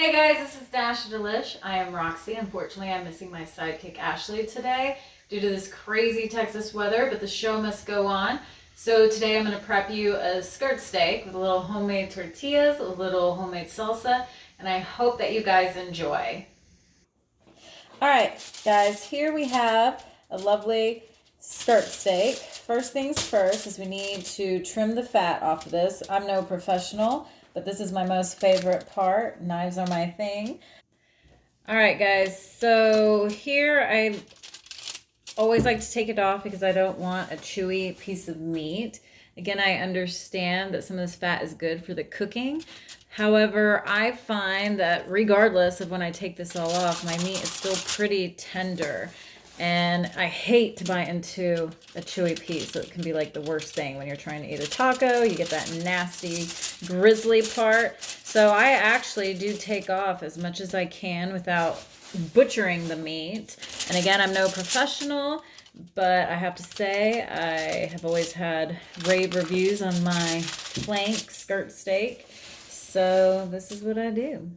Hey guys, this is Dash Delish. I am Roxy. Unfortunately, I'm missing my sidekick Ashley today due to this crazy Texas weather, but the show must go on. So today I'm going to prep you a skirt steak with a little homemade tortillas, a little homemade salsa, and I hope that you guys enjoy. All right, guys, here we have a lovely skirt steak. First things first is we need to trim the fat off of this. I'm no professional, but this is my most favorite part. Knives are my thing. All right, guys, so here I always like to take it off because I don't want a chewy piece of meat. Again, I understand that some of this fat is good for the cooking. However, I find that regardless of when I take this all off, my meat is still pretty tender. And I hate to bite into a chewy piece. So it can be like the worst thing when you're trying to eat a taco. You get that nasty, grizzly part. So I actually do take off as much as I can without butchering the meat. And again, I'm no professional, but I have to say I have always had rave reviews on my flank skirt steak. So this is what I do.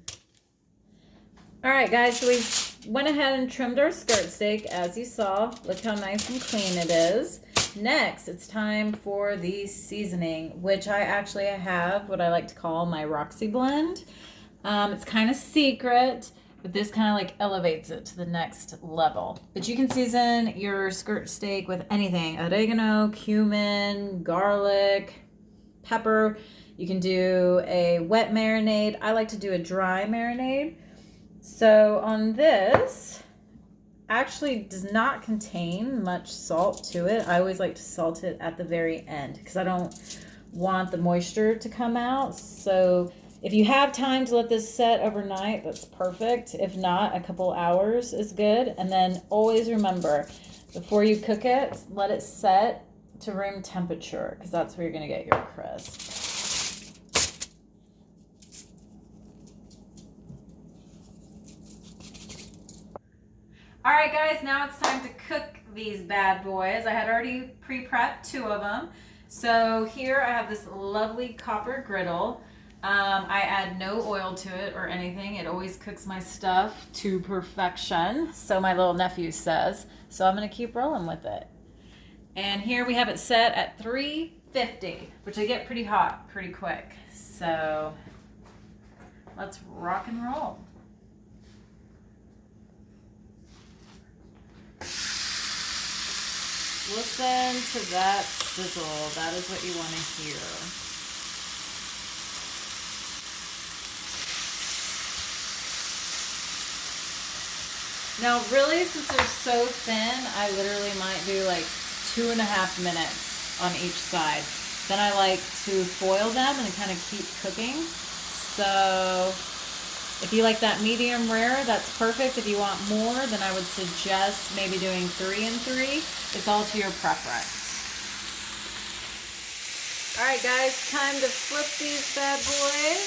All right, guys, so we went ahead and trimmed our skirt steak, as you saw. Look how nice and clean it is. Next, it's time for the seasoning, which I actually have what I like to call my Roxy blend. It's kind of secret, but this kind of like elevates it to the next level. But you can season your skirt steak with anything: oregano, cumin, garlic, pepper. You can do a wet marinade. I like to do a dry marinade. So on this, actually does not contain much salt to it. I always like to salt it at the very end because I don't want the moisture to come out. So if you have time to let this set overnight, that's perfect. If not, a couple hours is good. And then always remember, before you cook it, let it set to room temperature because that's where you're going to get your crisp. All right, guys, now it's time to cook these bad boys. I had already pre-prepped 2 of them. So here I have this lovely copper griddle. I add no oil to it or anything. It always cooks my stuff to perfection, so my little nephew says. So I'm gonna keep rolling with it. And here we have it set at 350, which I get pretty hot pretty quick. So let's rock and roll. Listen to that sizzle. That is what you want to hear. Now, really, since they're so thin, I literally might do like 2.5 minutes on each side. Then I like to foil them and kind of keep cooking. So if you like that medium rare, that's perfect. If you want more, then I would suggest maybe doing 3 and 3. It's all to your preference. All right, guys, time to flip these bad boys.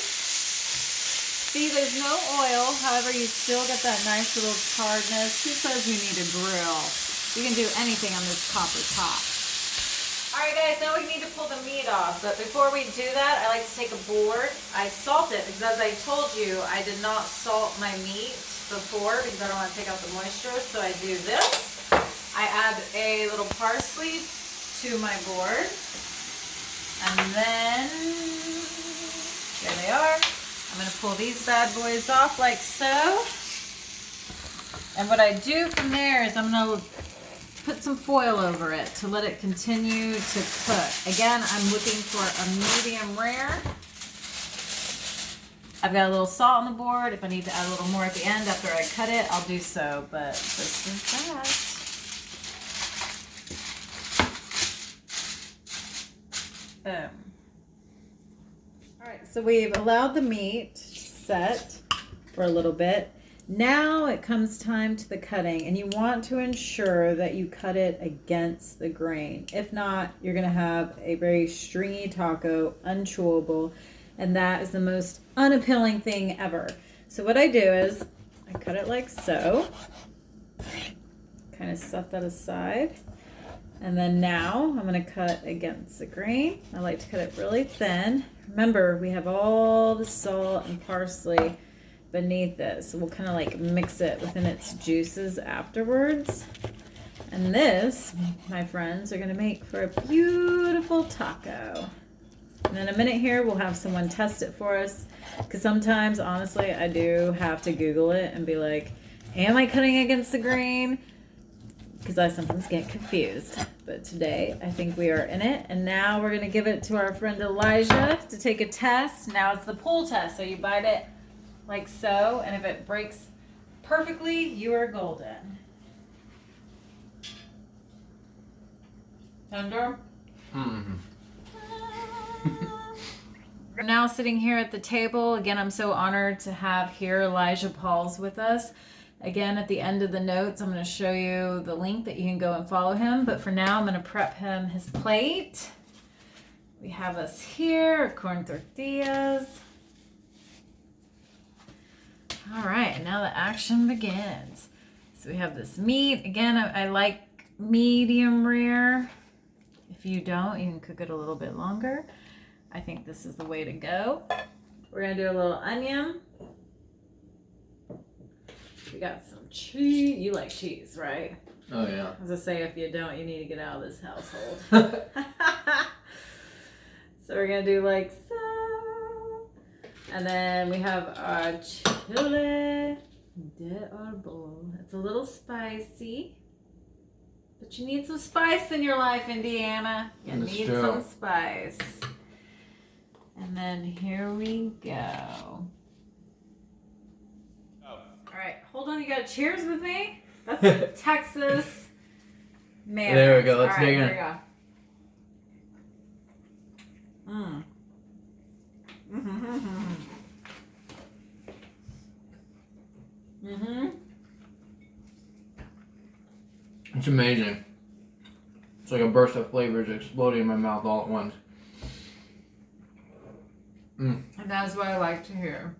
See, there's no oil. However, you still get that nice little charredness. Who says you need a grill? You can do anything on this copper top. All right, guys, now we need to pull the meat off. But before we do that, I like to take a board. I salt it because, as I told you, I did not salt my meat before because I don't want to take out the moisture. So I do this. I add a little parsley to my board. And then, there they are. I'm going to pull these bad boys off like so. And what I do from there is I'm going to put some foil over it to let it continue to cook. Again, I'm looking for a medium rare. I've got a little salt on the board. If I need to add a little more at the end after I cut it, I'll do so. But this is that. Boom. All right, so we've allowed the meat set for a little bit. Now it comes time to the cutting, and you want to ensure that you cut it against the grain. If not, you're going to have a very stringy taco, unchewable, and that is the most unappealing thing ever. So what I do is I cut it like so, kind of set that aside. And then now I'm going to cut against the grain. I like to cut it really thin. Remember, we have all the salt and parsley beneath it. So we'll kind of like mix it within its juices afterwards. And this, my friends, are going to make for a beautiful taco. And in a minute here, we'll have someone test it for us. Because sometimes, honestly, I do have to Google it and be like, am I cutting against the grain? Because I sometimes get confused. But today, I think we are in it. And now we're going to give it to our friend Elijah to take a test. Now it's the pull test. So you bite it like so. And if it breaks perfectly, you are golden. Tender? Mm-hmm. We're now sitting here at the table. Again, I'm so honored to have here Elijah Pauls with us. Again, at the end of the notes, I'm going to show you the link that you can go and follow him. But for now, I'm going to prep him his plate. We have us here, our corn tortillas. All right, and now the action begins. So we have this meat. Again, I like medium rare. If you don't, you can cook it a little bit longer. I think this is the way to go. We're going to do a little onion. We got some cheese. You like cheese, right? Oh, yeah. As I say, if you don't, you need to get out of this household. So we're going to do like so. And then we have our chile de arbol. It's a little spicy. But you need some spice in your life, Indiana. You need some spice. And then here we go. All right, hold on. You got cheers with me? That's Texas manners. There we go. Let's dig in. Here we go. It's amazing. It's like a burst of flavors exploding in my mouth all at once. And that's what I like to hear.